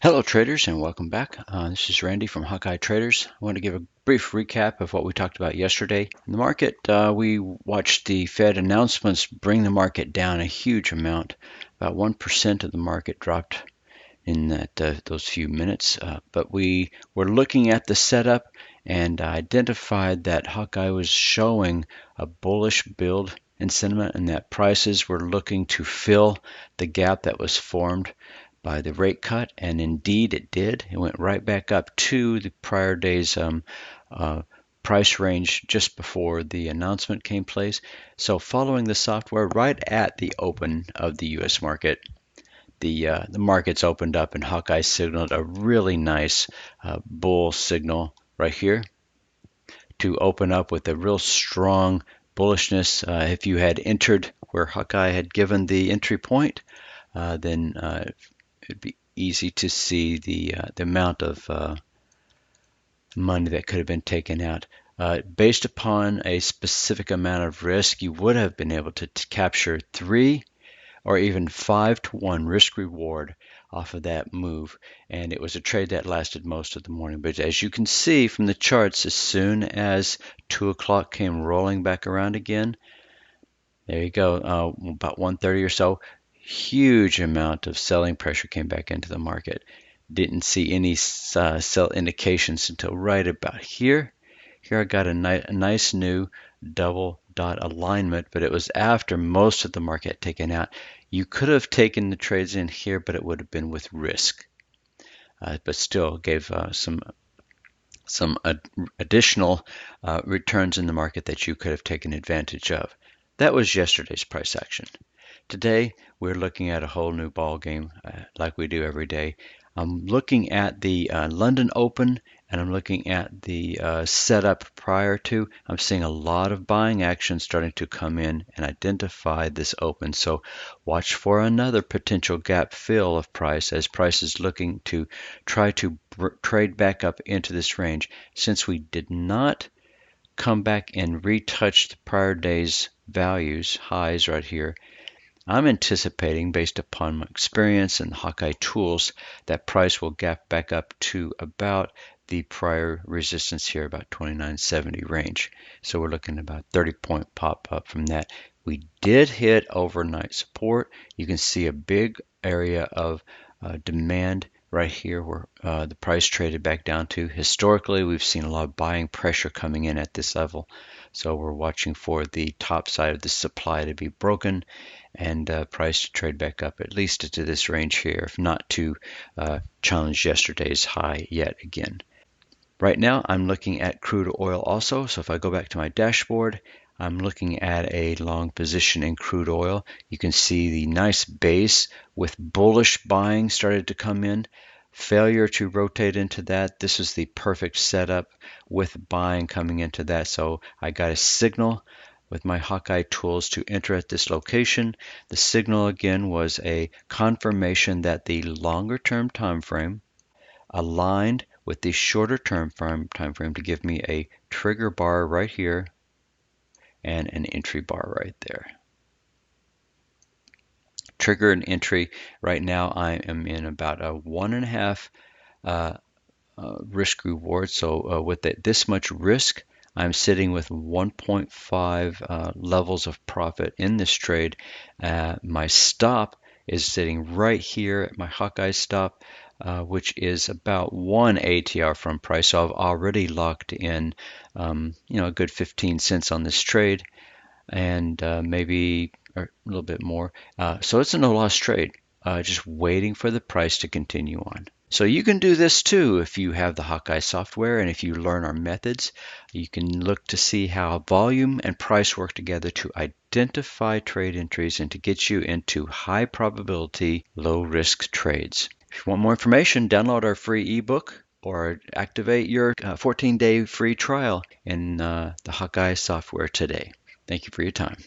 Hello traders and welcome back. This is Randy from Hawkeye Traders. I want to give a brief recap of what we talked about yesterday. In the market, we watched the Fed announcements bring the market down a huge amount. About 1% of the market dropped in those few minutes. But we were looking at the setup and identified that Hawkeye was showing a bullish build in sentiment and that prices were looking to fill the gap that was formed by the rate cut, and indeed it did. It went right back up to the prior day's price range just before the announcement came place. So following the software right at the open of the U.S. market, the markets opened up and Hawkeye signaled a really nice bull signal right here to open up with a real strong bullishness. If you had entered where Hawkeye had given the entry point, then it'd be easy to see the amount of money that could have been taken out. Based upon a specific amount of risk, you would have been able to capture 3 or even 5 to 1 risk reward off of that move. And it was a trade that lasted most of the morning. But as you can see from the charts, as soon as 2 o'clock came rolling back around again, there you go, about 1:30 or so, huge amount of selling pressure came back into the market. Didn't see any sell indications until right about here. Here I got a nice new double dot alignment, but it was after most of the market had taken out. You could have taken the trades in here, but it would have been with risk. But still gave some additional returns in the market that you could have taken advantage of. That was yesterday's price action. Today, we're looking at a whole new ball game like we do every day. I'm looking at the London Open and I'm looking at the setup prior to. I'm seeing a lot of buying action starting to come in and identify this open. So watch for another potential gap fill of price as price is looking to try to trade back up into this range. Since we did not come back and retouch the prior day's values, highs right here, I'm anticipating, based upon my experience and Hawkeye tools, that price will gap back up to about the prior resistance here, about 29.70 range. So we're looking at about 30-point pop up from that. We did hit overnight support. You can see a big area of demand right here where the price traded back down to. Historically, we've seen a lot of buying pressure coming in at this level. So we're watching for the top side of the supply to be broken and price to trade back up at least to this range here, if not to challenge yesterday's high yet again. Right now, I'm looking at crude oil also. So if I go back to my dashboard, I'm looking at a long position in crude oil. You can see the nice base with bullish buying started to come in. Failure to rotate into that. This is the perfect setup with buying coming into that. So I got a signal with my Hawkeye tools to enter at this location. The signal again was a confirmation that the longer term time frame aligned with the shorter term time frame to give me a trigger bar right here and an entry bar right there. Trigger and entry. Right now I am in about a 1.5 risk reward. So with this much risk, I'm sitting with 1.5 levels of profit in this trade. My stop is sitting right here at my Hawkeye stop, which is about 1 ATR from price. So I've already locked in, a good 15 cents on this trade, and maybe a little bit more. So it's a no-loss trade, just waiting for the price to continue on. So you can do this too if you have the Hawkeye software and if you learn our methods. You can look to see how volume and price work together to identify trade entries and to get you into high probability, low risk trades. If you want more information, download our free ebook or activate your 14-day free trial in the Hawkeye software today. Thank you for your time.